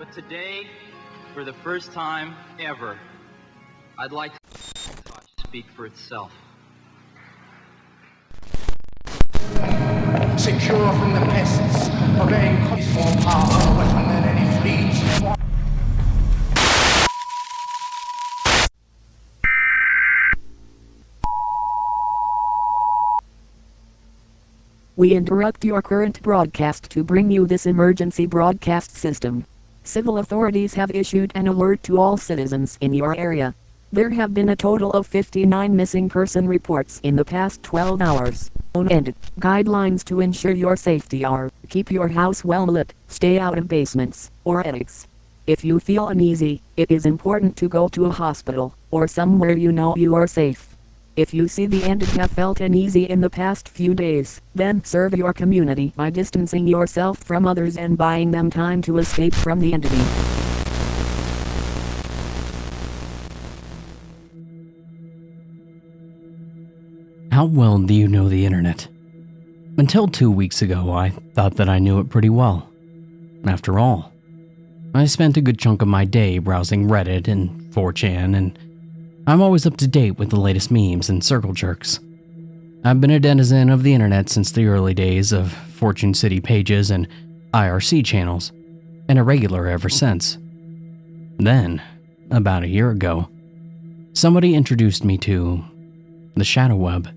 But today, for the first time ever, I'd like to speak for itself. Secure from the pests, obeying is more powerful weapon than any fleet. We interrupt your current broadcast to bring you this emergency broadcast system. Civil authorities have issued an alert to all citizens in your area. There have been a total of 59 missing person reports in the past 12 hours. And guidelines to ensure your safety are: keep your house well lit, stay out of basements or attics. If you feel uneasy, it is important to go to a hospital or somewhere you know you are safe. If you see the end and have felt uneasy in the past few days, then serve your community by distancing yourself from others and buying them time to escape from the entity. How well do you know the internet? Until 2 weeks ago, I thought that I knew it pretty well. After all, I spent a good chunk of my day browsing Reddit and 4chan, and I'm always up to date with the latest memes and circle jerks. I've been a denizen of the internet since the early days of Fortune City pages and IRC channels, and a regular ever since. Then, about a year ago, somebody introduced me to the shadow web,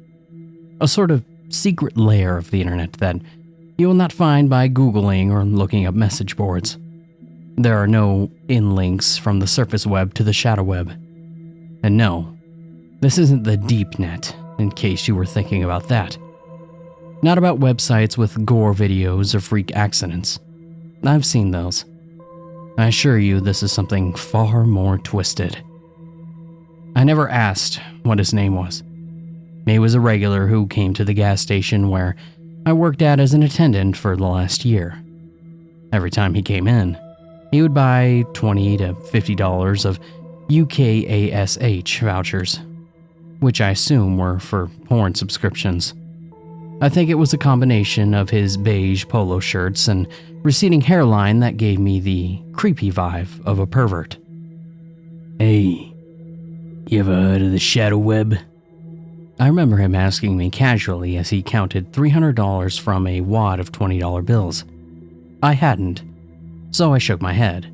a sort of secret layer of the internet that you will not find by Googling or looking up message boards. There are no in-links from the surface web to the shadow web. And no, this isn't the deep net, in case you were thinking about that. Not about websites with gore videos or freak accidents. I've seen those. I assure you this is something far more twisted. I never asked what his name was. He was a regular who came to the gas station where I worked at as an attendant for the last year. Every time he came in, he would buy $20 to $50 of UKASH vouchers, which I assume were for porn subscriptions. I think it was a combination of his beige polo shirts and receding hairline that gave me the creepy vibe of a pervert. Hey, you ever heard of the shadow web? I remember him asking me casually as he counted $300 from a wad of $20 bills. I hadn't, so I shook my head.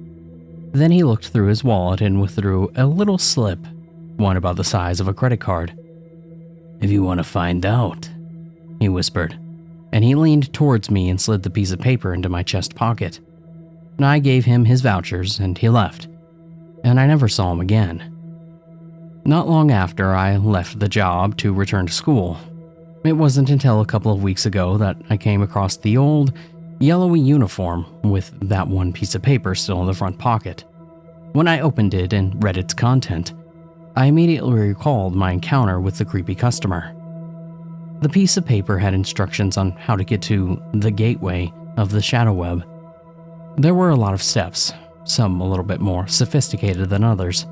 Then he looked through his wallet and withdrew a little slip, one about the size of a credit card. If you want to find out, he whispered, and he leaned towards me and slid the piece of paper into my chest pocket. I gave him his vouchers and he left, and I never saw him again. Not long after, I left the job to return to school. It wasn't until a couple of weeks ago that I came across the old, yellowy uniform with that one piece of paper still in the front pocket. When I opened it and read its content, I immediately recalled my encounter with the creepy customer. The piece of paper had instructions on how to get to the gateway of the shadow web. There were a lot of steps, some a little bit more sophisticated than others.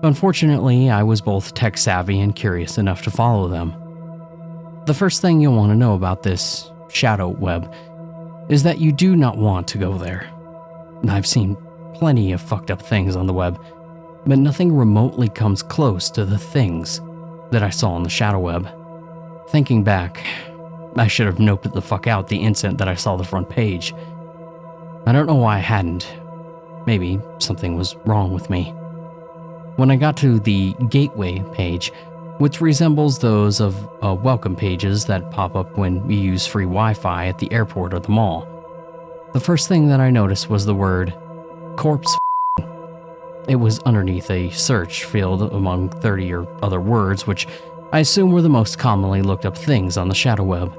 Unfortunately, I was both tech-savvy and curious enough to follow them. The first thing you'll want to know about this shadow web is that you do not want to go there. I've seen plenty of fucked up things on the web, but nothing remotely comes close to the things that I saw on the shadow web. Thinking back, I should have noped the fuck out the instant that I saw the front page. I don't know why I hadn't. Maybe something was wrong with me. When I got to the gateway page, which resembles those of welcome pages that pop up when you use free Wi-Fi at the airport or the mall, the first thing that I noticed was the word corpse. It was underneath a search field among 30 or other words, which I assume were the most commonly looked up things on the shadow web.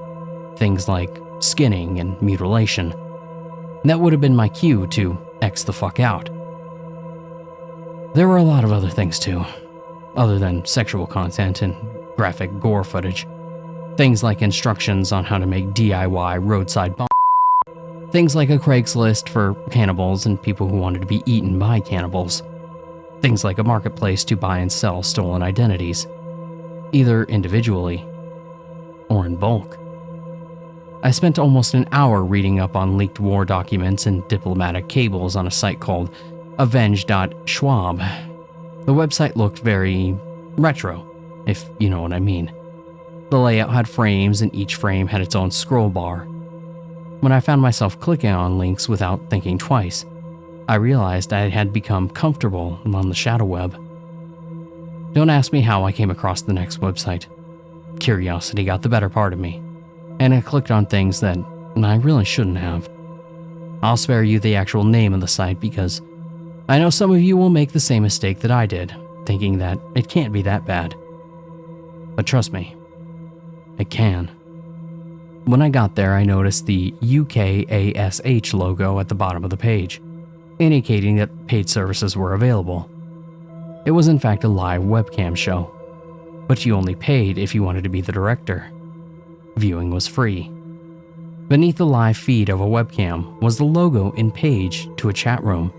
Things like skinning and mutilation. That would have been my cue to X the fuck out. There were a lot of other things too, other than sexual content and graphic gore footage. Things like instructions on how to make DIY roadside bombs. Things like a Craigslist for cannibals and people who wanted to be eaten by cannibals. Things like a marketplace to buy and sell stolen identities, either individually or in bulk. I spent almost an hour reading up on leaked war documents and diplomatic cables on a site called avenge.schwab. The website looked very retro, if you know what I mean. The layout had frames and each frame had its own scroll bar. When I found myself clicking on links without thinking twice, I realized I had become comfortable on the shadow web. Don't ask me how I came across the next website. Curiosity got the better part of me, and I clicked on things that I really shouldn't have. I'll spare you the actual name of the site because I know some of you will make the same mistake that I did, thinking that it can't be that bad. But trust me, it can. When I got there, I noticed the UKASH logo at the bottom of the page, indicating that paid services were available. It was in fact a live webcam show, but you only paid if you wanted to be the director. Viewing was free. Beneath the live feed of a webcam was the logo in page to a chat room.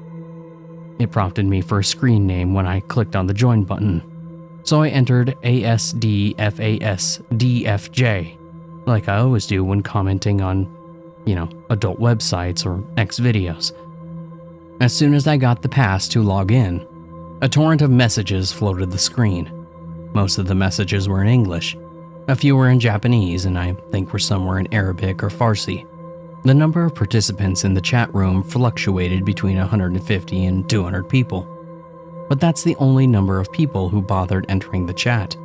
It prompted me for a screen name when I clicked on the join button, so I entered ASDFASDFJ, like I always do when commenting on, adult websites or X videos. As soon as I got the pass to log in, a torrent of messages flooded the screen. Most of the messages were in English. A few were in Japanese, and I think were somewhere in Arabic or Farsi. The number of participants in the chat room fluctuated between 150 and 200 people. But that's the only number of people who bothered entering the chat.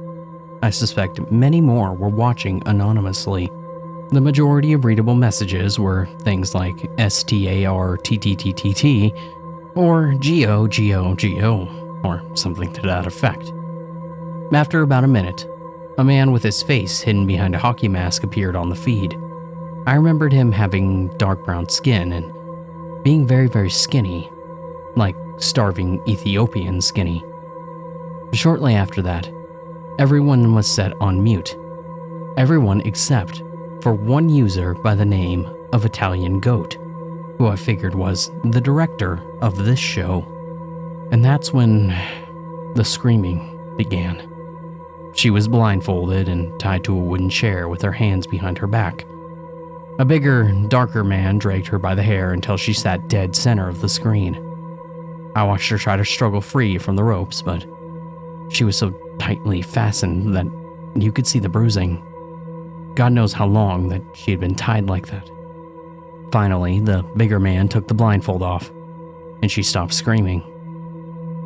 I suspect many more were watching anonymously. The majority of readable messages were things like STARTTTTT or GOGOGO or something to that effect. After about a minute, a man with his face hidden behind a hockey mask appeared on the feed. I remembered him having dark brown skin and being very, very skinny, like starving Ethiopian skinny. Shortly after that, everyone was set on mute. Everyone except for one user by the name of Italian Goat, who I figured was the director of this show. And that's when the screaming began. She was blindfolded and tied to a wooden chair with her hands behind her back. A bigger, darker man dragged her by the hair until she sat dead center of the screen. I watched her try to struggle free from the ropes, but she was so tightly fastened that you could see the bruising. God knows how long that she had been tied like that. Finally, the bigger man took the blindfold off, and she stopped screaming.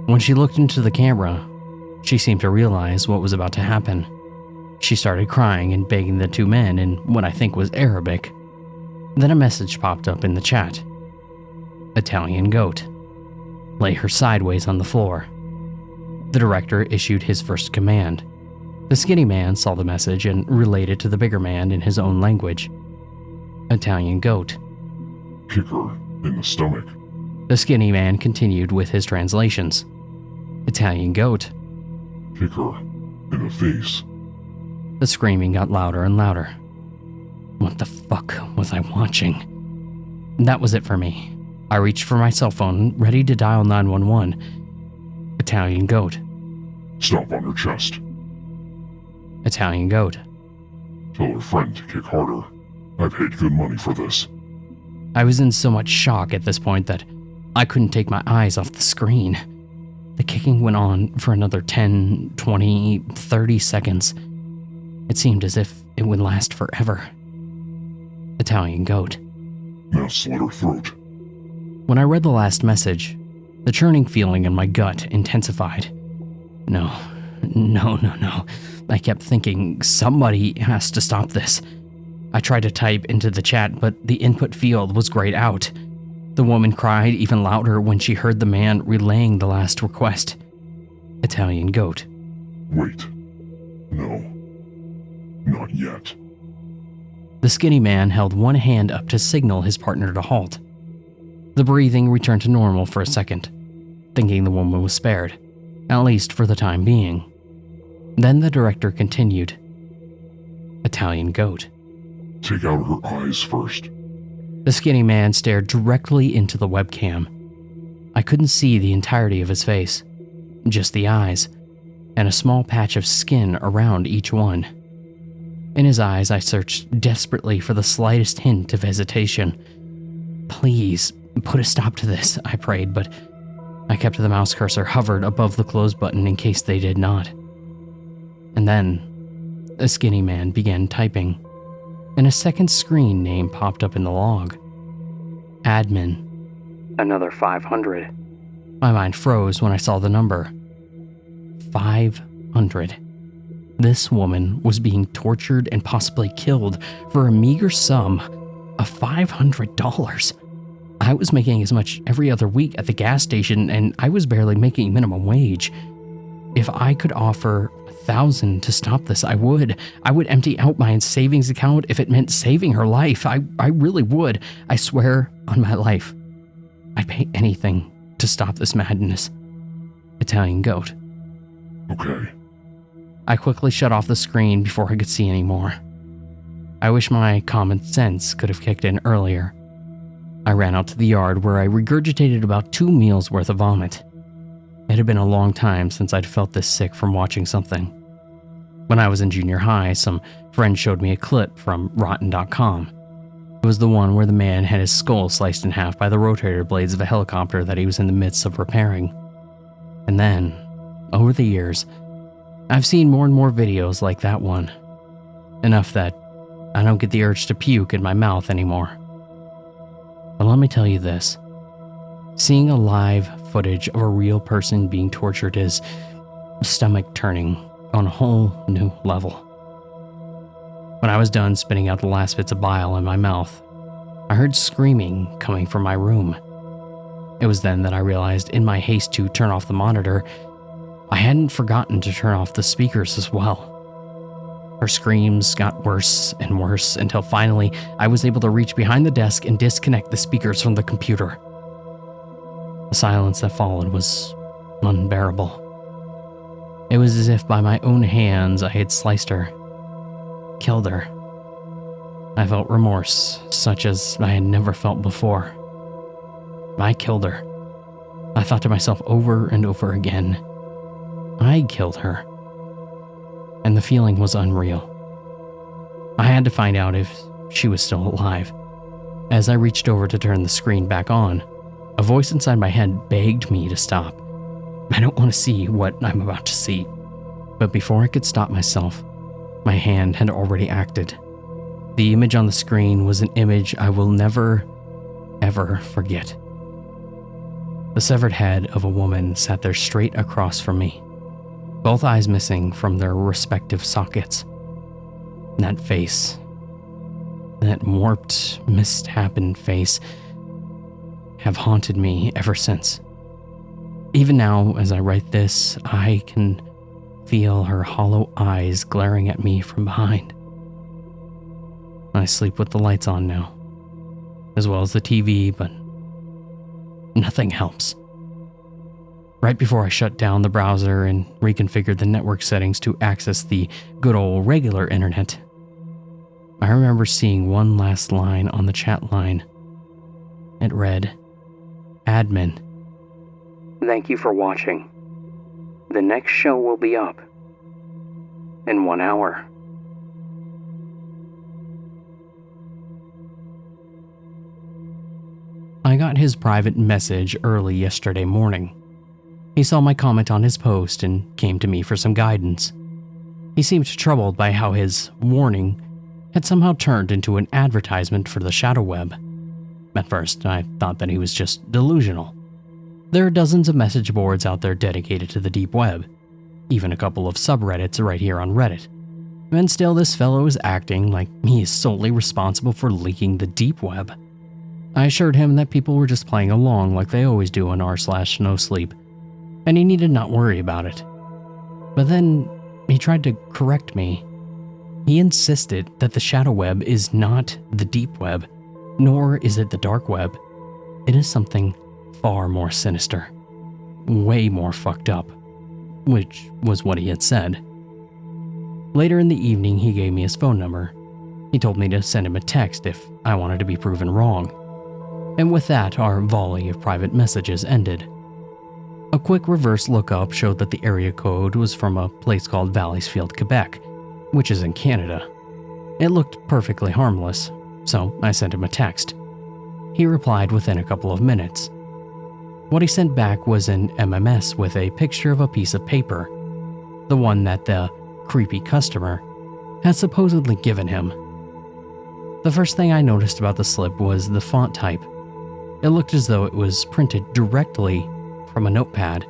When she looked into the camera, she seemed to realize what was about to happen. She started crying and begging the two men in what I think was Arabic. Then a message popped up in the chat. Italian Goat. Lay her sideways on the floor. The director issued his first command. The skinny man saw the message and relayed it to the bigger man in his own language. Italian Goat. Kick her in the stomach. The skinny man continued with his translations. Italian Goat. Kick her in the face. The screaming got louder and louder. What the fuck was I watching? That was it for me. I reached for my cell phone, ready to dial 911. Italian Goat. Stomp on her chest. Italian Goat. Tell her friend to kick harder. I paid good money for this. I was in so much shock at this point that I couldn't take my eyes off the screen. The kicking went on for another 10, 20, 30 seconds. It seemed as if it would last forever. Italian Goat. Now slit her throat. When I read the last message, the churning feeling in my gut intensified. No. I kept thinking, somebody has to stop this. I tried to type into the chat, but the input field was grayed out. The woman cried even louder when she heard the man relaying the last request. Italian Goat. Wait. No. Not yet. The skinny man held one hand up to signal his partner to halt. The breathing returned to normal for a second, thinking the woman was spared, at least for the time being. Then the director continued. Italian Goat. Take out her eyes first. The skinny man stared directly into the webcam. I couldn't see the entirety of his face, just the eyes, and a small patch of skin around each one. In his eyes, I searched desperately for the slightest hint of hesitation. "Please, put a stop to this," I prayed, but I kept the mouse cursor hovered above the close button in case they did not. And then, a skinny man began typing, and a second screen name popped up in the log. Admin. Another 500. My mind froze when I saw the number. 500. This woman was being tortured and possibly killed for a meager sum of $500. I was making as much every other week at the gas station, and I was barely making minimum wage. If I could offer $1,000 to stop this, I would. I would empty out my savings account if it meant saving her life. I really would. I swear on my life. I'd pay anything to stop this madness. Italian goat. Okay. I quickly shut off the screen before I could see any more. I wish my common sense could have kicked in earlier. I ran out to the yard where I regurgitated about 2 meals worth of vomit. It had been a long time since I'd felt this sick from watching something. When I was in junior high, some friend showed me a clip from Rotten.com. It was the one where the man had his skull sliced in half by the rotator blades of a helicopter that he was in the midst of repairing. And then, over the years, I've seen more and more videos like that one. Enough that I don't get the urge to puke in my mouth anymore. But let me tell you this. Seeing a live footage of a real person being tortured is stomach-turning on a whole new level. When I was done spitting out the last bits of bile in my mouth, I heard screaming coming from my room. It was then that I realized, in my haste to turn off the monitor, I hadn't forgotten to turn off the speakers as well. Her screams got worse and worse until finally I was able to reach behind the desk and disconnect the speakers from the computer. The silence that followed was unbearable. It was as if by my own hands I had sliced her, killed her. I felt remorse, such as I had never felt before. I killed her. I thought to myself over and over again, I killed her. And the feeling was unreal. I had to find out if she was still alive. As I reached over to turn the screen back on, a voice inside my head begged me to stop. I don't want to see what I'm about to see. But before I could stop myself, my hand had already acted. The image on the screen was an image I will never, ever forget. The severed head of a woman sat there straight across from me, both eyes missing from their respective sockets. That face, that warped, misshapen face, have haunted me ever since. Even now, as I write this, I can feel her hollow eyes glaring at me from behind. I sleep with the lights on now, as well as the TV, but nothing helps. Right before I shut down the browser and reconfigured the network settings to access the good old regular internet, I remember seeing one last line on the chat line. It read, "Admin, thank you for watching. The next show will be up in 1 hour." I got his private message early yesterday morning. He saw my comment on his post and came to me for some guidance. He seemed troubled by how his warning had somehow turned into an advertisement for the shadow web. At first, I thought that he was just delusional. There are dozens of message boards out there dedicated to the deep web, even a couple of subreddits right here on Reddit. And still this fellow is acting like he is solely responsible for leaking the deep web. I assured him that people were just playing along like they always do on r/NoSleep, and he needed not worry about it. But then he tried to correct me. He insisted that the shadow web is not the deep web, nor is it the dark web. It is something far more sinister, way more fucked up, which was what he had said. Later in the evening, he gave me his phone number. He told me to send him a text if I wanted to be proven wrong. And with that, our volley of private messages ended. A quick reverse lookup showed that the area code was from a place called Valleyfield, Quebec, which is in Canada. It looked perfectly harmless, so I sent him a text. He replied within a couple of minutes. What he sent back was an MMS with a picture of a piece of paper, the one that the creepy customer had supposedly given him. The first thing I noticed about the slip was the font type. It looked as though it was printed directly from a notepad.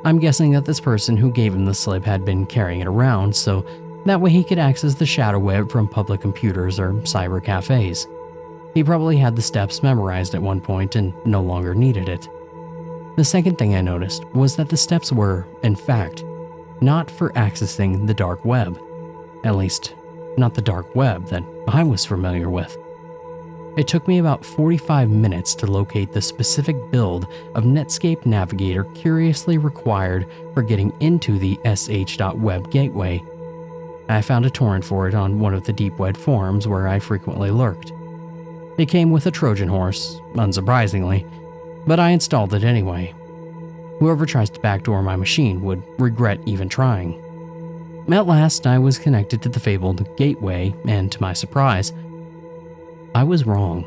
I'm guessing that this person who gave him the slip had been carrying it around so that way he could access the shadow web from public computers or cyber cafes. He probably had the steps memorized at one point and no longer needed it. The second thing I noticed was that the steps were, in fact, not for accessing the dark web. At least, not the dark web that I was familiar with. It took me about 45 minutes to locate the specific build of Netscape Navigator curiously required for getting into the sh.web gateway. I found a torrent for it on one of the deep web forums where I frequently lurked. It came with a Trojan horse, unsurprisingly, but I installed it anyway. Whoever tries to backdoor my machine would regret even trying. At last, I was connected to the fabled gateway, and to my surprise, I was wrong.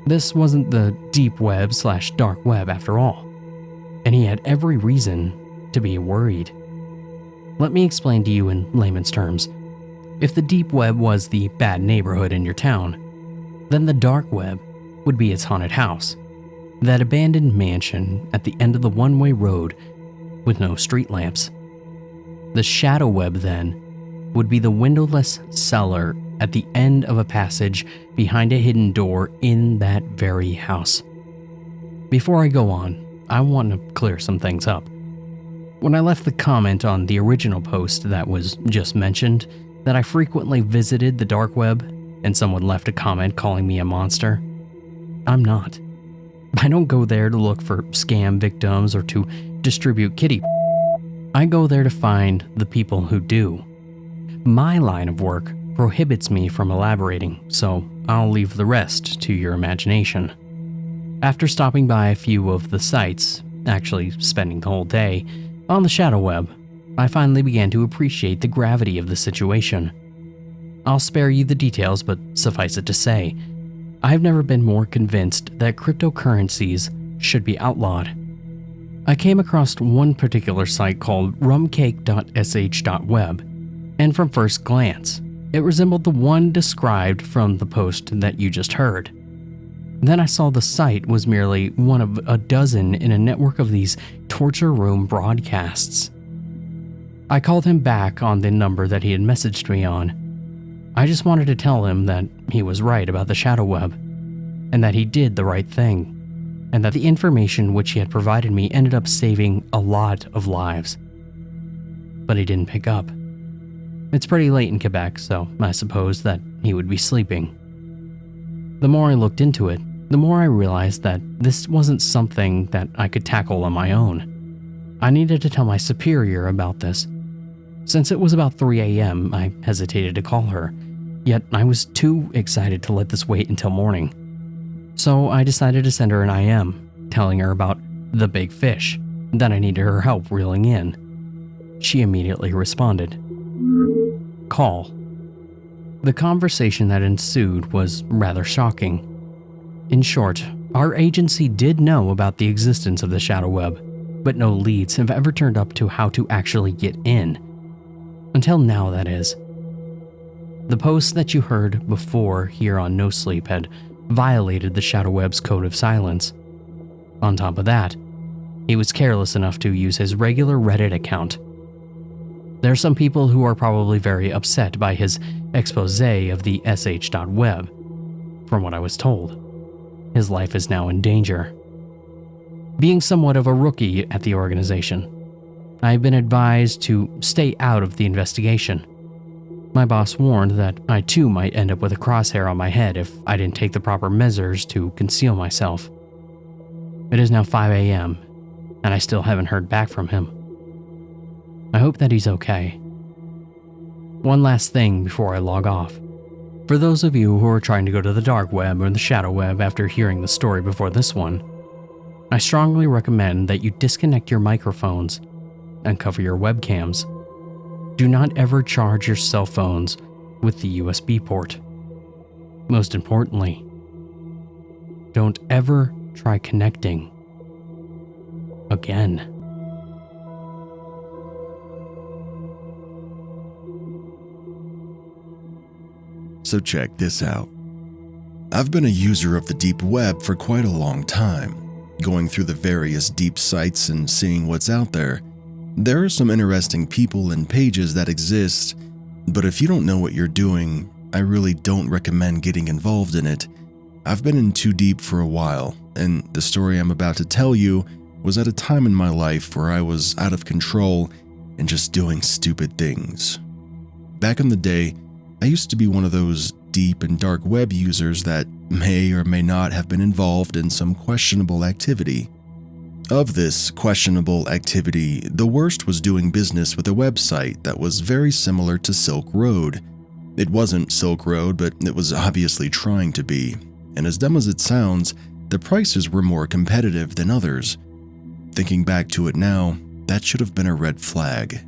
This wasn't the deep web/dark web after all, and he had every reason to be worried. Let me explain to you in layman's terms. If the deep web was the bad neighborhood in your town, then the dark web would be its haunted house, that abandoned mansion at the end of the one-way road with no street lamps. The shadow web, then, would be the windowless cellar at the end of a passage behind a hidden door in that very house. Before I go on, I want to clear some things up. When I left the comment on the original post that was just mentioned, that I frequently visited the dark web, and someone left a comment calling me a monster, I'm not. I don't go there to look for scam victims or to distribute kitty. I go there to find the people who do. My line of work prohibits me from elaborating, so I'll leave the rest to your imagination. After stopping by a few of the sites, actually spending the whole day, on the shadow web, I finally began to appreciate the gravity of the situation. I'll spare you the details, but suffice it to say, I've never been more convinced that cryptocurrencies should be outlawed. I came across one particular site called rumcake.sh.web, and from first glance, it resembled the one described from the post that you just heard. Then I saw the site was merely one of a dozen in a network of these torture room broadcasts. I called him back on the number that he had messaged me on. I just wanted to tell him that he was right about the shadow web, and that he did the right thing, and that the information which he had provided me ended up saving a lot of lives. But he didn't pick up. It's pretty late in Quebec, so I suppose that he would be sleeping. The more I looked into it, the more I realized that this wasn't something that I could tackle on my own. I needed to tell my superior about this. Since it was about 3 a.m., I hesitated to call her, yet I was too excited to let this wait until morning. So I decided to send her an IM, telling her about the big fish, that I needed her help reeling in. She immediately responded. Call. The conversation that ensued was rather shocking. In short, our agency did know about the existence of the shadow web, but no leads have ever turned up to how to actually get in. Until now, that is. The post that you heard before here on No Sleep had violated the shadow web's code of silence. On top of that, he was careless enough to use his regular Reddit account. There are some people who are probably very upset by his expose of the sh.web. From what I was told, his life is now in danger. Being somewhat of a rookie at the organization, I've been advised to stay out of the investigation. My boss warned that I too might end up with a crosshair on my head if I didn't take the proper measures to conceal myself. It is now 5 a.m., and I still haven't heard back from him. I hope that he's okay. One last thing before I log off. For those of you who are trying to go to the dark web or the shadow web after hearing the story before this one, I strongly recommend that you disconnect your microphones and cover your webcams. Do not ever charge your cell phones with the USB port. Most importantly, don't ever try connecting again. So check this out. I've been a user of the deep web for quite a long time, going through the various deep sites and seeing what's out there. There are some interesting people and pages that exist, but if you don't know what you're doing, I really don't recommend getting involved in it. I've been in too deep for a while, and the story I'm about to tell you was at a time in my life where I was out of control and just doing stupid things. Back in the day, I used to be one of those deep and dark web users that may or may not have been involved in some questionable activity. Of this questionable activity, the worst was doing business with a website that was very similar to Silk Road. It wasn't Silk Road, but it was obviously trying to be, and as dumb as it sounds, the prices were more competitive than others. Thinking back to it now, that should have been a red flag.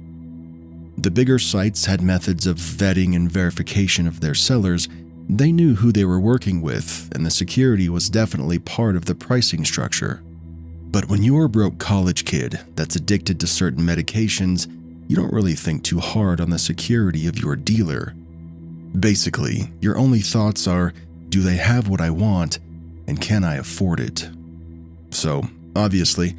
The bigger sites had methods of vetting and verification of their sellers. They knew who they were working with, and the security was definitely part of the pricing structure. But when you're a broke college kid that's addicted to certain medications, you don't really think too hard on the security of your dealer. Basically, your only thoughts are, do they have what I want, and can I afford it? So, obviously,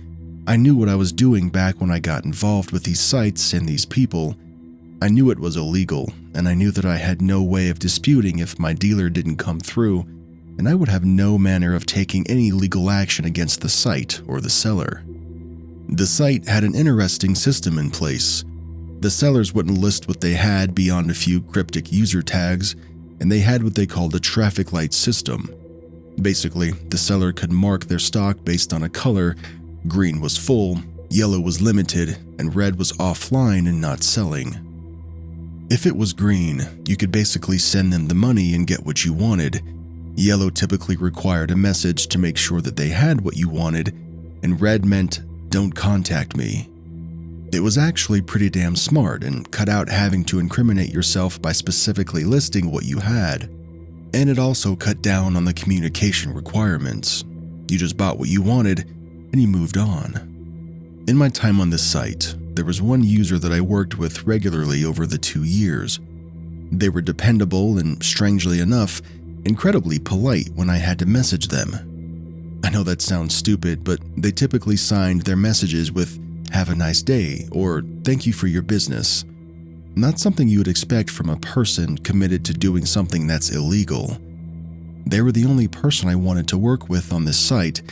I knew what I was doing back when I got involved with these sites and these people. I knew it was illegal, and I knew that I had no way of disputing if my dealer didn't come through, and I would have no manner of taking any legal action against the site or the seller. The site had an interesting system in place. The sellers wouldn't list what they had beyond a few cryptic user tags, and they had what they called a traffic light system. Basically, the seller could mark their stock based on a color. Green was full, yellow was limited, and red was offline and not selling. If it was green, you could basically send them the money and get what you wanted. Yellow typically required a message to make sure that they had what you wanted, and red meant, don't contact me. It was actually pretty damn smart and cut out having to incriminate yourself by specifically listing what you had. And it also cut down on the communication requirements. You just bought what you wanted, and you moved on. In my time on this site, there was one user that I worked with regularly over the 2 years. They were dependable and, strangely enough, incredibly polite when I had to message them. I know that sounds stupid, but they typically signed their messages with "Have a nice day" or "Thank you for your business." Not something you would expect from a person committed to doing something that's illegal. They were the only person I wanted to work with on this site,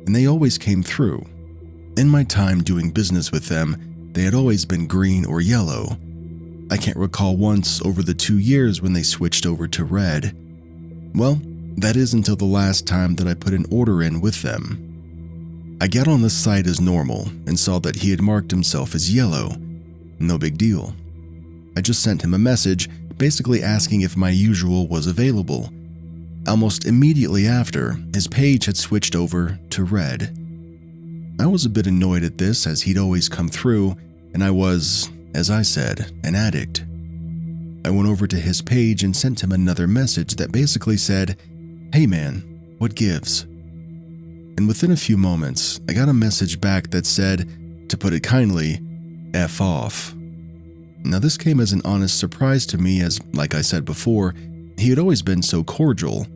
and they always came through. In my time doing business with them, they had always been green or yellow. I can't recall once over the 2 years when they switched over to red. Well, that is until the last time that I put an order in with them. I got on the site as normal and saw that he had marked himself as yellow. No big deal. I just sent him a message basically asking if my usual was available. Almost immediately after, his page had switched over to red. I was a bit annoyed at this as he'd always come through, and I was, as I said, an addict. I went over to his page and sent him another message that basically said, "Hey man, what gives?" And within a few moments, I got a message back that said, to put it kindly, "F off." Now this came as an honest surprise to me as, like I said before, he had always been so cordial.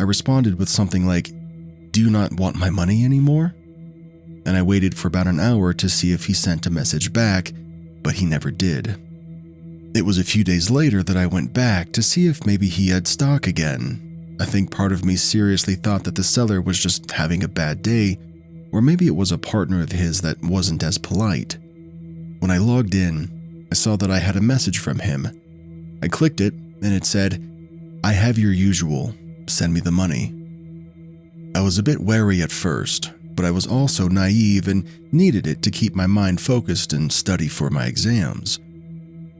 I responded with something like, "Do you not want my money anymore?" And I waited for about an hour to see if he sent a message back, but he never did. It was a few days later that I went back to see if maybe he had stock again. I think part of me seriously thought that the seller was just having a bad day, or maybe it was a partner of his that wasn't as polite. When I logged in, I saw that I had a message from him. I clicked it, and it said, "I have your usual, send me the money." I was a bit wary at first, but I was also naive and needed it to keep my mind focused and study for my exams.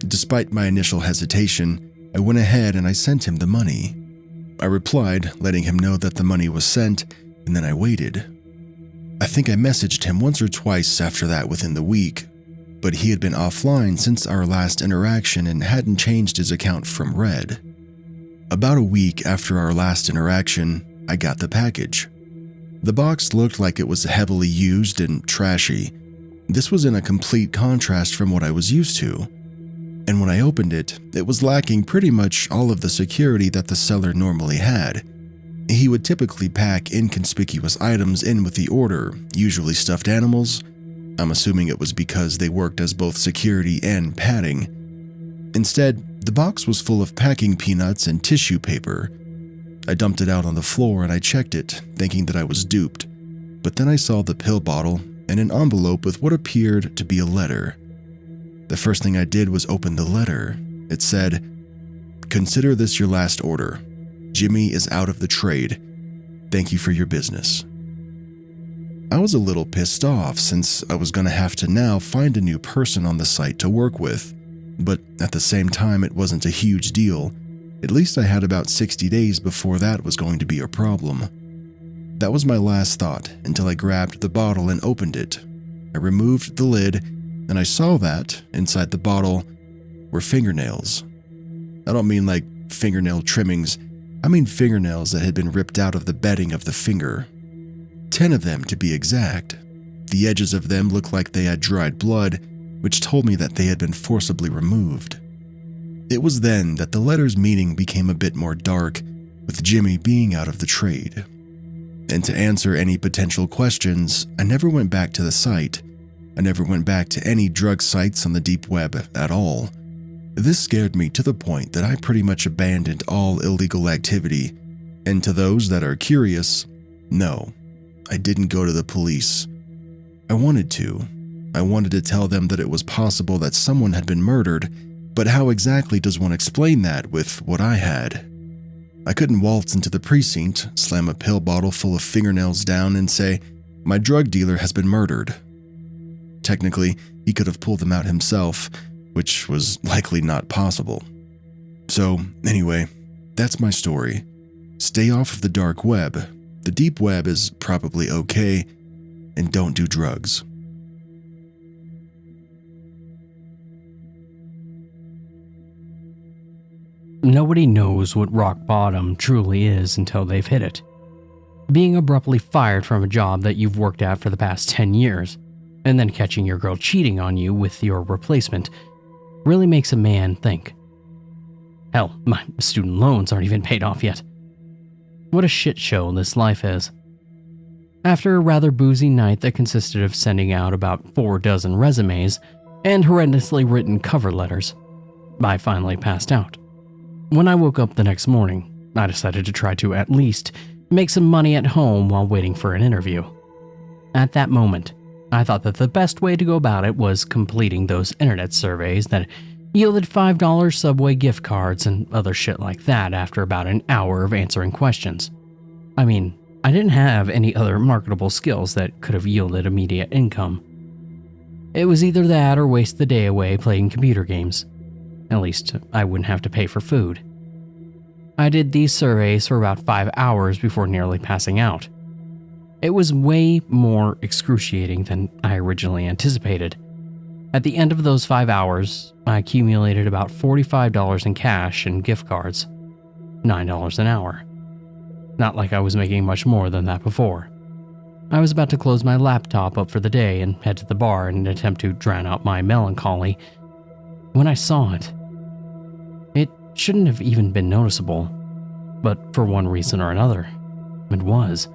Despite my initial hesitation, I went ahead and I sent him the money. I replied, letting him know that the money was sent, and then I waited. I think I messaged him once or twice after that within the week. but he had been offline since our last interaction and hadn't changed his account from red. About a week after our last interaction, I got the package. The box looked like it was heavily used and trashy. This was in a complete contrast from what I was used to. And when I opened it, it was lacking pretty much all of the security that the seller normally had. He would typically pack inconspicuous items in with the order, usually stuffed animals. I'm assuming it was because they worked as both security and padding. Instead, the box was full of packing peanuts and tissue paper. I dumped it out on the floor and I checked it, thinking that I was duped. But then I saw the pill bottle and an envelope with what appeared to be a letter. The first thing I did was open the letter. It said, "Consider this your last order. Jimmy is out of the trade. Thank you for your business." I was a little pissed off since I was going to have to now find a new person on the site to work with, but at the same time it wasn't a huge deal. At least I had about 60 days before that was going to be a problem. That was my last thought until I grabbed the bottle and opened it. I removed the lid and I saw that, inside the bottle, were fingernails. I don't mean like fingernail trimmings, I mean fingernails that had been ripped out of the bedding of the finger. 10 of them to be exact. The edges of them looked like they had dried blood, which told me that they had been forcibly removed. It was then that the letter's meaning became a bit more dark, with Jimmy being out of the trade. And to answer any potential questions, I never went back to the site. I never went back to any drug sites on the deep web at all. This scared me to the point that I pretty much abandoned all illegal activity. And to those that are curious, no, I didn't go to the police. I wanted to. I wanted to tell them that it was possible that someone had been murdered, but how exactly does one explain that with what I had? I couldn't waltz into the precinct, slam a pill bottle full of fingernails down and say, "My drug dealer has been murdered." Technically, he could have pulled them out himself, which was likely not possible. So, anyway, that's my story. Stay off of the dark web. The deep web is probably okay, and don't do drugs. Nobody knows what rock bottom truly is until they've hit it. Being abruptly fired from a job that you've worked at for the past 10 years, and then catching your girl cheating on you with your replacement, really makes a man think. Hell, my student loans aren't even paid off yet. What a shit show this life is. After a rather boozy night that consisted of sending out about 4 dozen resumes and horrendously written cover letters, I finally passed out. When I woke up the next morning, I decided to try to at least make some money at home while waiting for an interview. At that moment, I thought that the best way to go about it was completing those internet surveys that yielded $5 Subway gift cards and other shit like that after about an hour of answering questions. I mean, I didn't have any other marketable skills that could have yielded immediate income. It was either that or waste the day away playing computer games. At least, I wouldn't have to pay for food. I did these surveys for about 5 hours before nearly passing out. It was way more excruciating than I originally anticipated. At the end of those 5 hours, I accumulated about $45 in cash and gift cards. $9 an hour. Not like I was making much more than that before. I was about to close my laptop up for the day and head to the bar in an attempt to drown out my melancholy when I saw it. It shouldn't have even been noticeable, but for one reason or another, it was.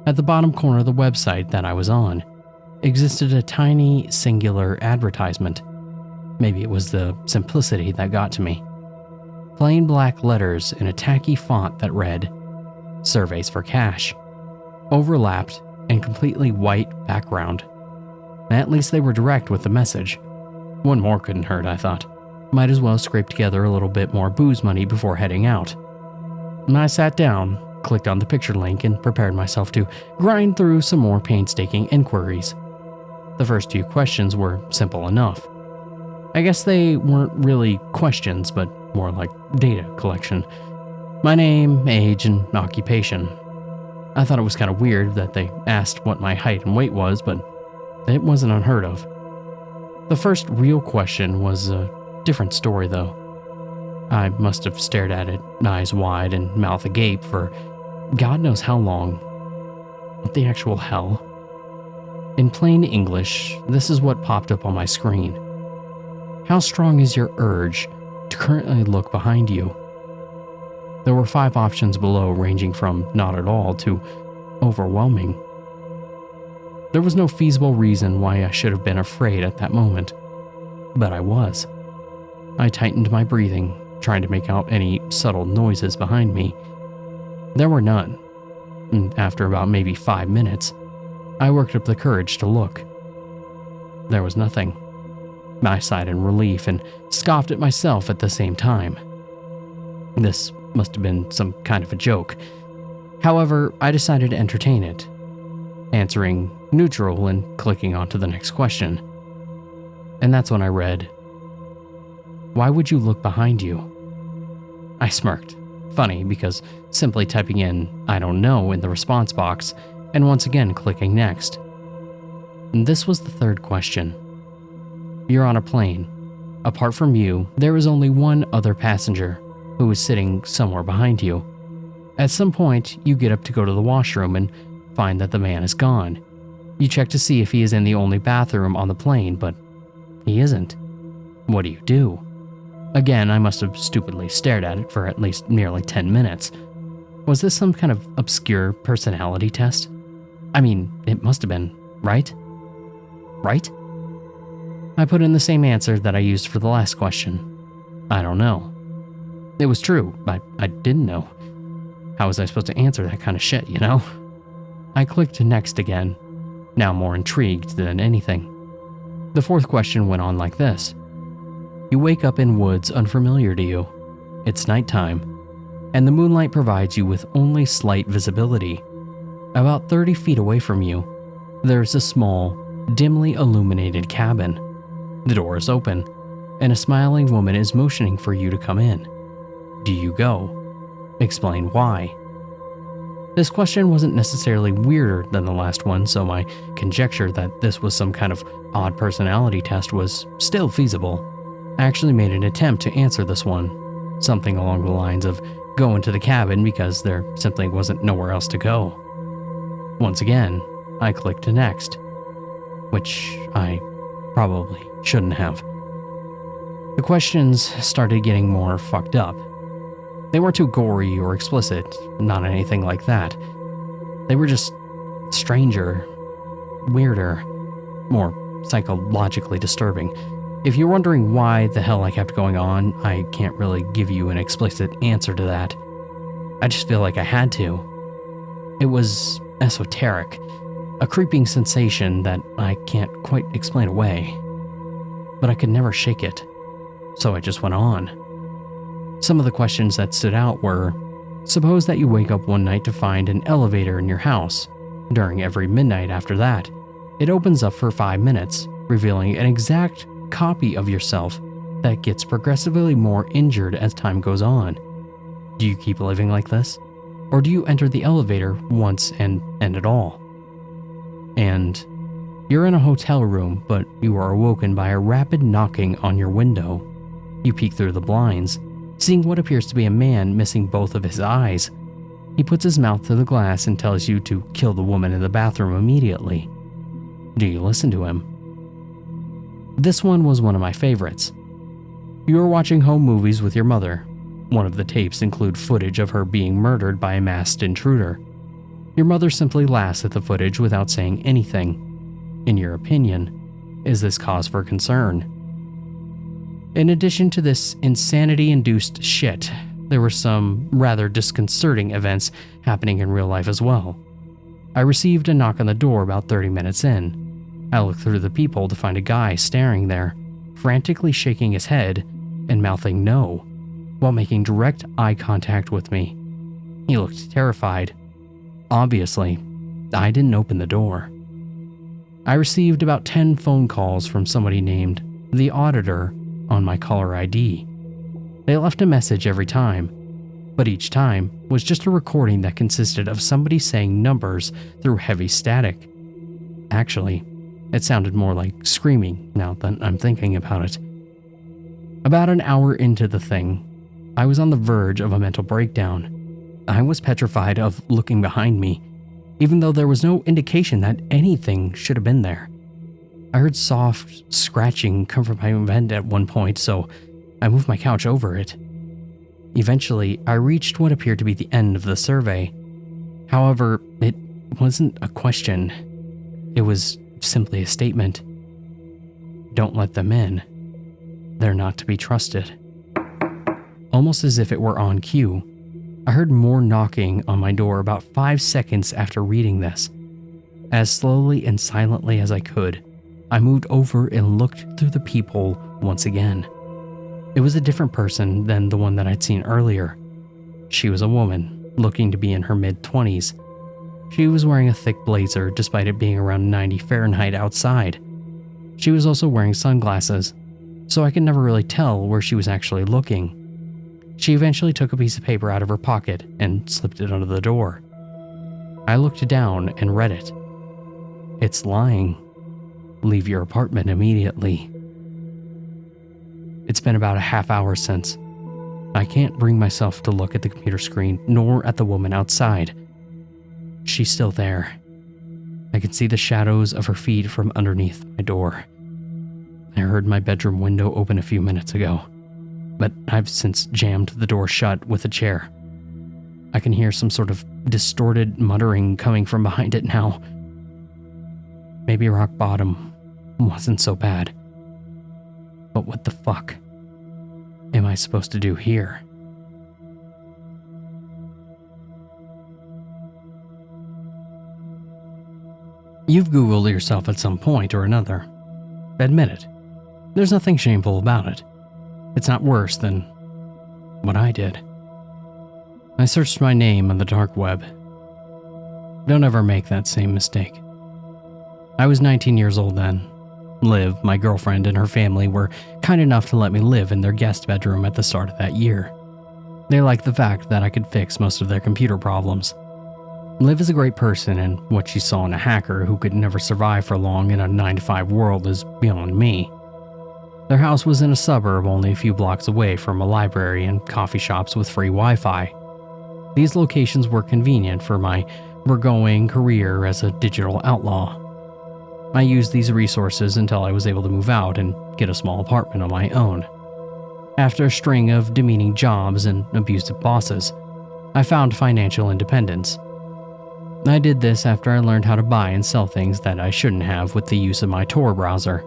At the bottom corner of the website that I was on, existed a tiny, singular advertisement. Maybe it was the simplicity that got to me. Plain black letters in a tacky font that read, "Surveys for Cash." Overlapped and completely white background. At least they were direct with the message. One more couldn't hurt, I thought. Might as well scrape together a little bit more booze money before heading out. I sat down, clicked on the picture link, and prepared myself to grind through some more painstaking inquiries. The first 2 questions were simple enough. I guess they weren't really questions, but more like data collection. My name, age, and occupation. I thought it was kind of weird that they asked what my height and weight was, but it wasn't unheard of. The first real question was a different story, though. I must have stared at it, eyes wide and mouth agape, for God knows how long. What the actual hell? In plain English, this is what popped up on my screen. How strong is your urge to currently look behind you? There were 5 options below, ranging from not at all to overwhelming. There was no feasible reason why I should have been afraid at that moment, but I was. I tightened my breathing, trying to make out any subtle noises behind me. There were none, and after about maybe 5 minutes, I worked up the courage to look. There was nothing. I sighed in relief and scoffed at myself at the same time. This must have been some kind of a joke. However, I decided to entertain it, answering neutral and clicking on to the next question. And that's when I read, "Why would you look behind you?" I smirked. Funny, because simply typing in "I don't know" in the response box and once again clicking next. And this was the third question. You're on a plane. Apart from you, there is only one other passenger who is sitting somewhere behind you. At some point, you get up to go to the washroom and find that the man is gone. You check to see if he is in the only bathroom on the plane, but he isn't. What do you do? Again, I must have stupidly stared at it for at least nearly 10 minutes. Was this some kind of obscure personality test? I mean, it must have been, right? Right? I put in the same answer that I used for the last question. I don't know. It was true. I didn't know. How was I supposed to answer that kind of shit, you know? I clicked next again, now more intrigued than anything. The fourth question went on like this. You wake up in woods unfamiliar to you. It's nighttime, and the moonlight provides you with only slight visibility. About 30 feet away from you, there's a small, dimly illuminated cabin. The door is open, and a smiling woman is motioning for you to come in. Do you go? Explain why. This question wasn't necessarily weirder than the last one, so my conjecture that this was some kind of odd personality test was still feasible. I actually made an attempt to answer this one, something along the lines of go into the cabin because there simply wasn't nowhere else to go. Once again, I clicked next, which I probably shouldn't have. The questions started getting more fucked up. They weren't too gory or explicit, not anything like that. They were just stranger, weirder, more psychologically disturbing. If you're wondering why the hell I kept going on, I can't really give you an explicit answer to that. I just feel like I had to. It was esoteric, a creeping sensation that I can't quite explain away. But I could never shake it, so I just went on. Some of the questions that stood out were, suppose that you wake up one night to find an elevator in your house. During every midnight after that, it opens up for 5 minutes, revealing an exact copy of yourself that gets progressively more injured as time goes on. Do you keep living like this? Or do you enter the elevator once and end it all? And you're in a hotel room, but you are awoken by a rapid knocking on your window. You peek through the blinds, seeing what appears to be a man missing both of his eyes. He puts his mouth to the glass and tells you to kill the woman in the bathroom immediately. Do you listen to him? This one was one of my favorites. You are watching home movies with your mother. One of the tapes include footage of her being murdered by a masked intruder. Your mother simply laughs at the footage without saying anything. In your opinion, is this cause for concern? In addition to this insanity-induced shit, there were some rather disconcerting events happening in real life as well. I received a knock on the door about 30 minutes in. I looked through the peephole to find a guy staring there, frantically shaking his head and mouthing no, while making direct eye contact with me. He looked terrified. Obviously, I didn't open the door. I received about 10 phone calls from somebody named the Auditor on my caller ID. They left a message every time, but each time was just a recording that consisted of somebody saying numbers through heavy static. Actually, It sounded more like screaming now that I'm thinking about it. About an hour into the thing, I was on the verge of a mental breakdown. I was petrified of looking behind me, even though there was no indication that anything should have been there. I heard soft scratching come from my vent at one point, so I moved my couch over it. Eventually, I reached what appeared to be the end of the survey. However, it wasn't a question. It was simply a statement. Don't let them in. They're not to be trusted. Almost as if it were on cue, I heard more knocking on my door about 5 seconds after reading this. As slowly and silently as I could, I moved over and looked through the peephole once again. It was a different person than the one that I'd seen earlier. She was a woman, looking to be in her mid-20s. She was wearing a thick blazer despite it being around 90 Fahrenheit outside. She was also wearing sunglasses, so I could never really tell where she was actually looking. She eventually took a piece of paper out of her pocket and slipped it under the door. I looked down and read it. It's lying. Leave your apartment immediately. It's been about a half hour since. I can't bring myself to look at the computer screen nor at the woman outside. She's still there. I can see the shadows of her feet from underneath my door. I heard my bedroom window open a few minutes ago, but I've since jammed the door shut with a chair. I can hear some sort of distorted muttering coming from behind it now. Maybe rock bottom wasn't so bad. But what the fuck am I supposed to do here? You've Googled yourself at some point or another. Admit it. There's nothing shameful about it. It's not worse than what I did. I searched my name on the dark web. Don't ever make that same mistake. I was 19 years old then. Liv, my girlfriend, and her family were kind enough to let me live in their guest bedroom at the start of that year. They liked the fact that I could fix most of their computer problems. Liv is a great person, and what she saw in a hacker who could never survive for long in a 9-to-5 world is beyond me. Their house was in a suburb only a few blocks away from a library and coffee shops with free Wi-Fi. These locations were convenient for my burgeoning career as a digital outlaw. I used these resources until I was able to move out and get a small apartment on my own. After a string of demeaning jobs and abusive bosses, I found financial independence. I did this after I learned how to buy and sell things that I shouldn't have with the use of my Tor browser.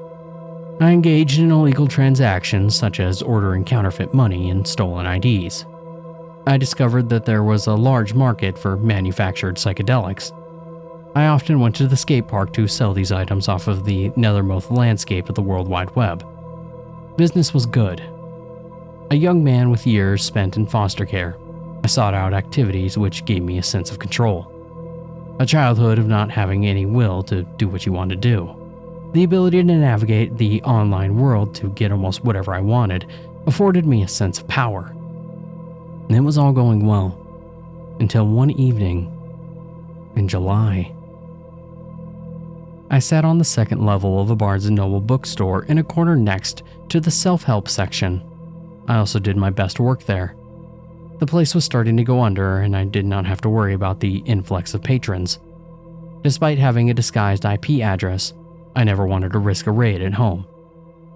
I engaged in illegal transactions such as ordering counterfeit money and stolen IDs. I discovered that there was a large market for manufactured psychedelics. I often went to the skate park to sell these items off of the nethermost landscape of the World Wide Web. Business was good. A young man with years spent in foster care, I sought out activities which gave me a sense of control. A childhood of not having any will to do what you want to do. The ability to navigate the online world to get almost whatever I wanted afforded me a sense of power. And it was all going well, until one evening in July. I sat on the second level of a Barnes & Noble bookstore in a corner next to the self-help section. I also did my best work there. The place was starting to go under, and I did not have to worry about the influx of patrons. Despite having a disguised IP address, I never wanted to risk a raid at home.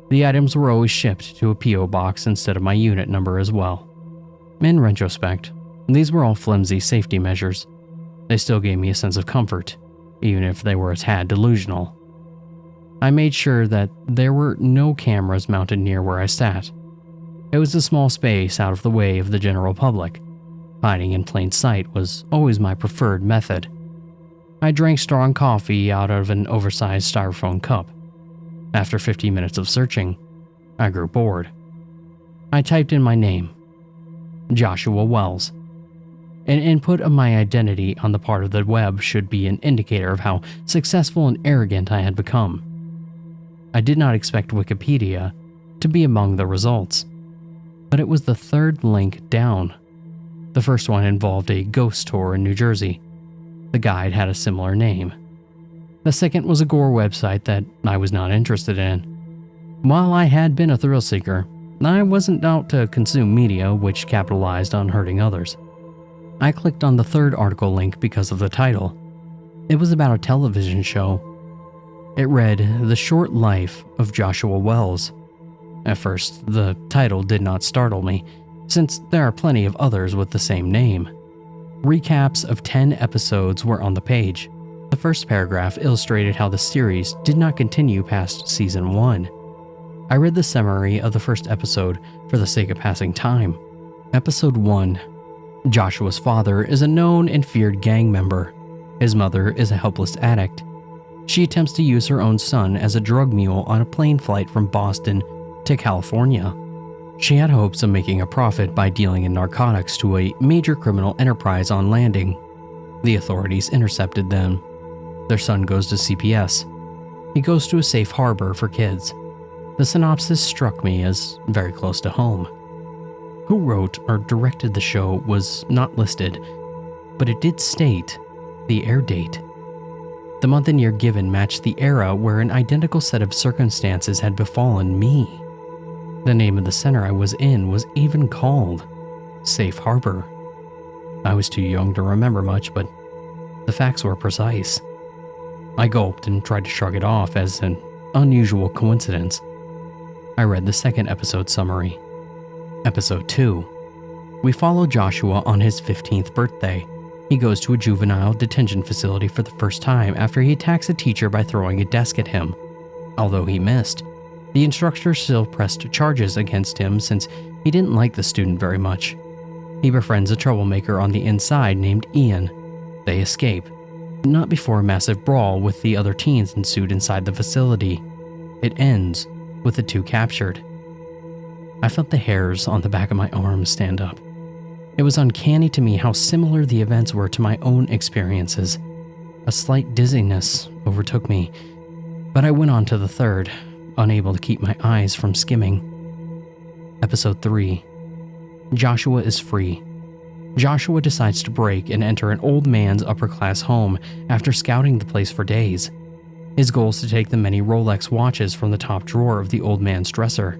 The items were always shipped to a P.O. box instead of my unit number as well. In retrospect, these were all flimsy safety measures. They still gave me a sense of comfort, even if they were a tad delusional. I made sure that there were no cameras mounted near where I sat. It was a small space out of the way of the general public. Hiding in plain sight was always my preferred method. I drank strong coffee out of an oversized styrofoam cup. After 15 minutes of searching, I grew bored. I typed in my name, Joshua Wells. An input of my identity on the part of the web should be an indicator of how successful and arrogant I had become. I did not expect Wikipedia to be among the results, but it was the third link down. The first one involved a ghost tour in New Jersey. The guide had a similar name. The second was a gore website that I was not interested in. While I had been a thrill seeker, I wasn't out to consume media which capitalized on hurting others. I clicked on the third article link because of the title. It was about a television show. It read, "The Short Life of Joshua Wells." At first, the title did not startle me, since there are plenty of others with the same name. Recaps of 10 episodes were on the page. The first paragraph illustrated how the series did not continue past season 1. I read the summary of the first episode for the sake of passing time. Episode 1. Joshua's father is a known and feared gang member. His mother is a helpless addict. She attempts to use her own son as a drug mule on a plane flight from Boston to California. She had hopes of making a profit by dealing in narcotics to a major criminal enterprise on landing. The authorities intercepted them. Their son goes to CPS. He goes to a safe harbor for kids. The synopsis struck me as very close to home. Who wrote or directed the show was not listed, but it did state the air date. The month and year given matched the era where an identical set of circumstances had befallen me. The name of the center I was in was even called Safe Harbor. I was too young to remember much, but the facts were precise. I gulped and tried to shrug it off as an unusual coincidence. I read the second episode summary. Episode 2. We follow Joshua on his 15th birthday. He goes to a juvenile detention facility for the first time after he attacks a teacher by throwing a desk at him. Although he missed, the instructor still pressed charges against him since he didn't like the student very much. He befriends a troublemaker on the inside named Ian. They escape, but not before a massive brawl with the other teens ensued inside the facility. It ends with the two captured. I felt the hairs on the back of my arms stand up. It was uncanny to me how similar the events were to my own experiences. A slight dizziness overtook me, but I went on to the third, unable to keep my eyes from skimming. Episode 3. Joshua is free. Joshua decides to break and enter an old man's upper-class home after scouting the place for days. His goal is to take the many Rolex watches from the top drawer of the old man's dresser.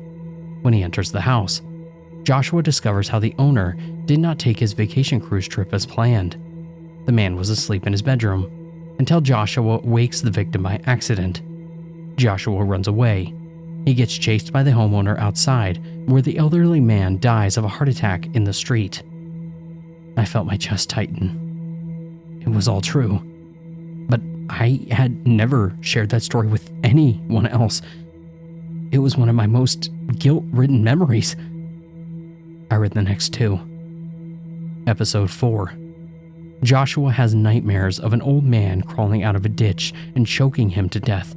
When he enters the house, Joshua discovers how the owner did not take his vacation cruise trip as planned. The man was asleep in his bedroom until Joshua wakes the victim by accident. Joshua runs away. He gets chased by the homeowner outside, where the elderly man dies of a heart attack in the street. I felt my chest tighten. It was all true, but I had never shared that story with anyone else. It was one of my most guilt-ridden memories. I read the next 2. Episode 4. Joshua has nightmares of an old man crawling out of a ditch and choking him to death.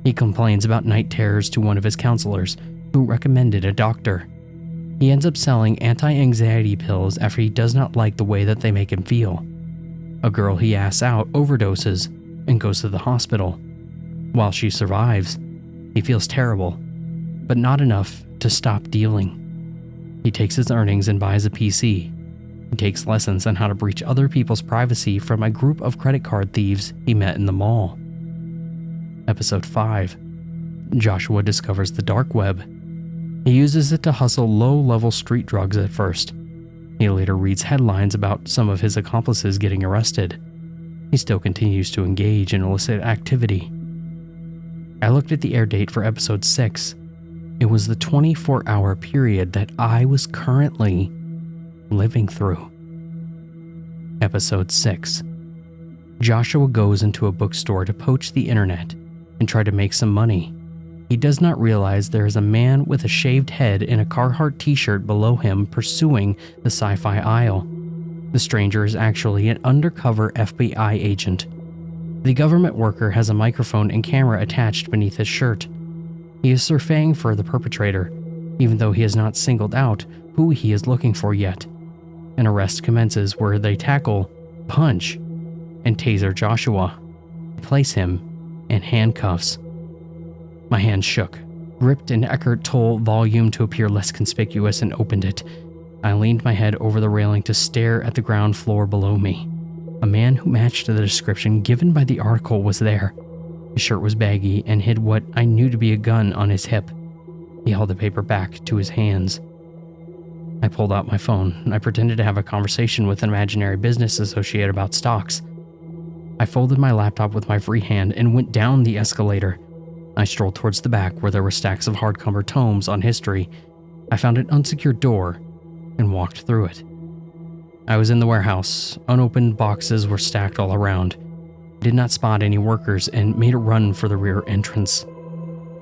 He complains about night terrors to one of his counselors, who recommended a doctor. He ends up selling anti-anxiety pills after he does not like the way that they make him feel. A girl he asks out overdoses and goes to the hospital. While she survives, he feels terrible, but not enough to stop dealing. He takes his earnings and buys a PC. He takes lessons on how to breach other people's privacy from a group of credit card thieves he met in the mall. Episode 5. Joshua discovers the dark web. He uses it to hustle low-level street drugs at first. He later reads headlines about some of his accomplices getting arrested. He still continues to engage in illicit activity. I looked at the air date for episode 6. It was the 24-hour period that I was currently living through. Episode 6. Joshua goes into a bookstore to poach the internet and try to make some money. He does not realize there is a man with a shaved head in a Carhartt t-shirt below him pursuing the sci-fi aisle. The stranger is actually an undercover FBI agent. The government worker has a microphone and camera attached beneath his shirt. He is surveying for the perpetrator, even though he has not singled out who he is looking for yet. An arrest commences where they tackle, punch, and taser Joshua, place him in handcuffs. My hand shook, gripped an Eckhart Tolle volume to appear less conspicuous, and opened it. I leaned my head over the railing to stare at the ground floor below me. A man who matched the description given by the article was there. His shirt was baggy and hid what I knew to be a gun on his hip. He held the paper back to his hands. I pulled out my phone. I pretended to have a conversation with an imaginary business associate about stocks. I folded my laptop with my free hand and went down the escalator. I strolled towards the back where there were stacks of hardcover tomes on history. I found an unsecured door and walked through it. I was in the warehouse. Unopened boxes were stacked all around. I did not spot any workers and made a run for the rear entrance.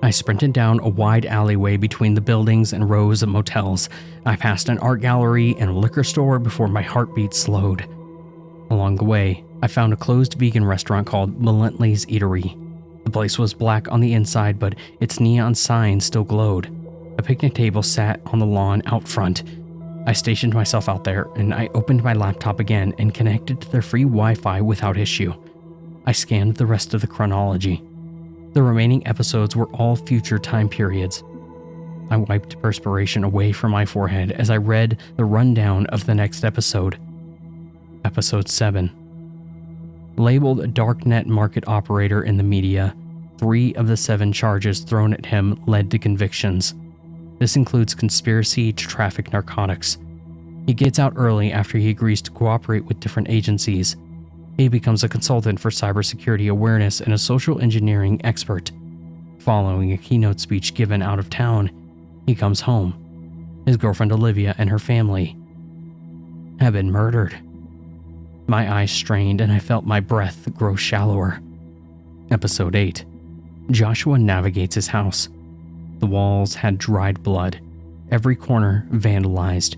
I sprinted down a wide alleyway between the buildings and rows of motels. I passed an art gallery and a liquor store before my heartbeat slowed. Along the way, I found a closed vegan restaurant called Melently's Eatery. The place was black on the inside, but its neon sign still glowed. A picnic table sat on the lawn out front. I stationed myself out there, and I opened my laptop again and connected to their free Wi-Fi without issue. I scanned the rest of the chronology. The remaining episodes were all future time periods. I wiped perspiration away from my forehead as I read the rundown of the next episode. Episode 7. Labeled a darknet market operator in the media, 3 of the 7 charges thrown at him led to convictions. This includes conspiracy to traffic narcotics. He gets out early after he agrees to cooperate with different agencies. He becomes a consultant for cybersecurity awareness and a social engineering expert. Following a keynote speech given out of town, he comes home. His girlfriend Olivia and her family have been murdered. My eyes strained and I felt my breath grow shallower. Episode 8. Joshua navigates his house. The walls had dried blood, every corner vandalized.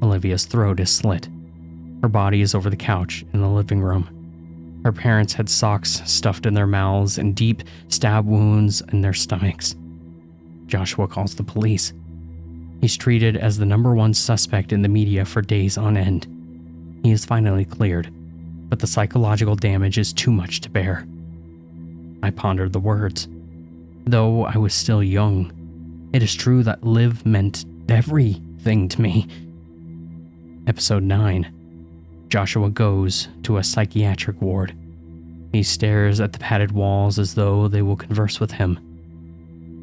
Olivia's throat is slit. Her body is over the couch in the living room. Her parents had socks stuffed in their mouths and deep stab wounds in their stomachs. Joshua calls the police. He's treated as the #1 suspect in the media for days on end. He is finally cleared, but the psychological damage is too much to bear. I pondered the words. Though I was still young, it is true that live meant everything to me. Episode 9. Joshua goes to a psychiatric ward. He stares at the padded walls as though they will converse with him.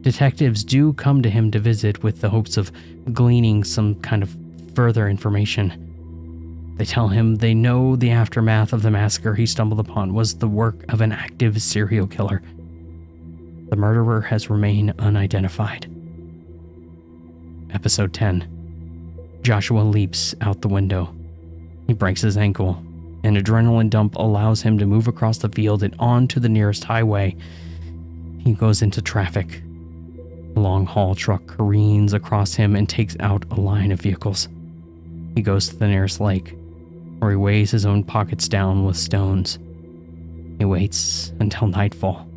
Detectives do come to him to visit with the hopes of gleaning some kind of further information. They tell him they know the aftermath of the massacre he stumbled upon was the work of an active serial killer. The murderer has remained unidentified. Episode 10. Joshua leaps out the window. He breaks his ankle. An adrenaline dump allows him to move across the field and onto the nearest highway. He goes into traffic. A long-haul truck careens across him and takes out a line of vehicles. He goes to the nearest lake, where he weighs his own pockets down with stones. He waits until nightfall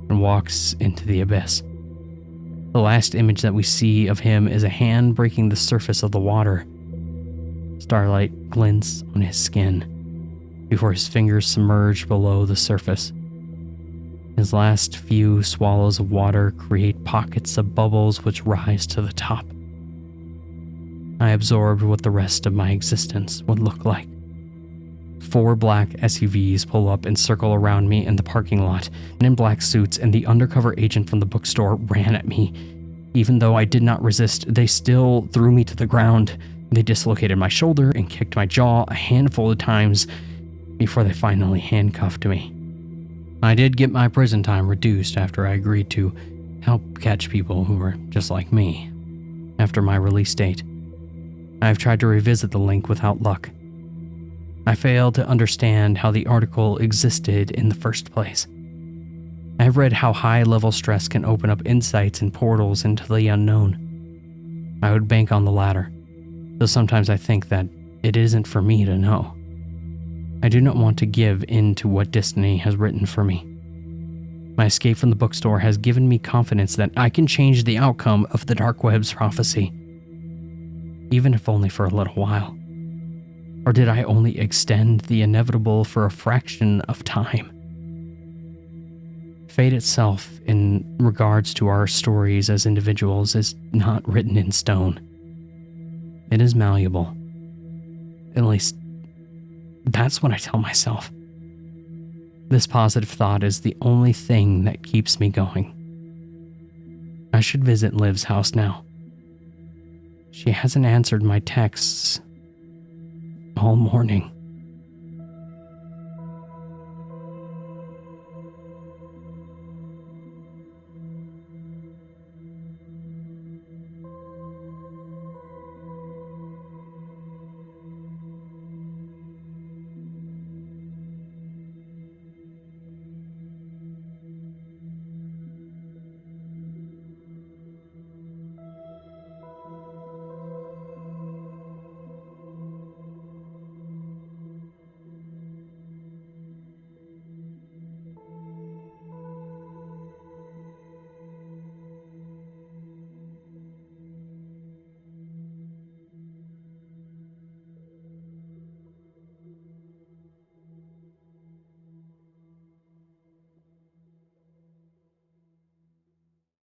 and walks into the abyss. The last image that we see of him is a hand breaking the surface of the water. Starlight glints on his skin before his fingers submerge below the surface. His last few swallows of water create pockets of bubbles which rise to the top. I absorbed what the rest of my existence would look like. 4 black SUVs pull up and circle around me in the parking lot. Men in black suits and the undercover agent from the bookstore ran at me. Even though I did not resist, they still threw me to the ground. They dislocated my shoulder and kicked my jaw a handful of times before they finally handcuffed me. I did get my prison time reduced after I agreed to help catch people who were just like me. After my release date, I've tried to revisit the link without luck. I failed to understand how the article existed in the first place. I have read how high-level stress can open up insights and portals into the unknown. I would bank on the latter, though sometimes I think that it isn't for me to know. I do not want to give in to what destiny has written for me. My escape from the bookstore has given me confidence that I can change the outcome of the dark web's prophecy, even if only for a little while. Or did I only extend the inevitable for a fraction of time? Fate itself, in regards to our stories as individuals, is not written in stone. It is malleable. At least, that's what I tell myself. This positive thought is the only thing that keeps me going. I should visit Liv's house now. She hasn't answered my texts all morning.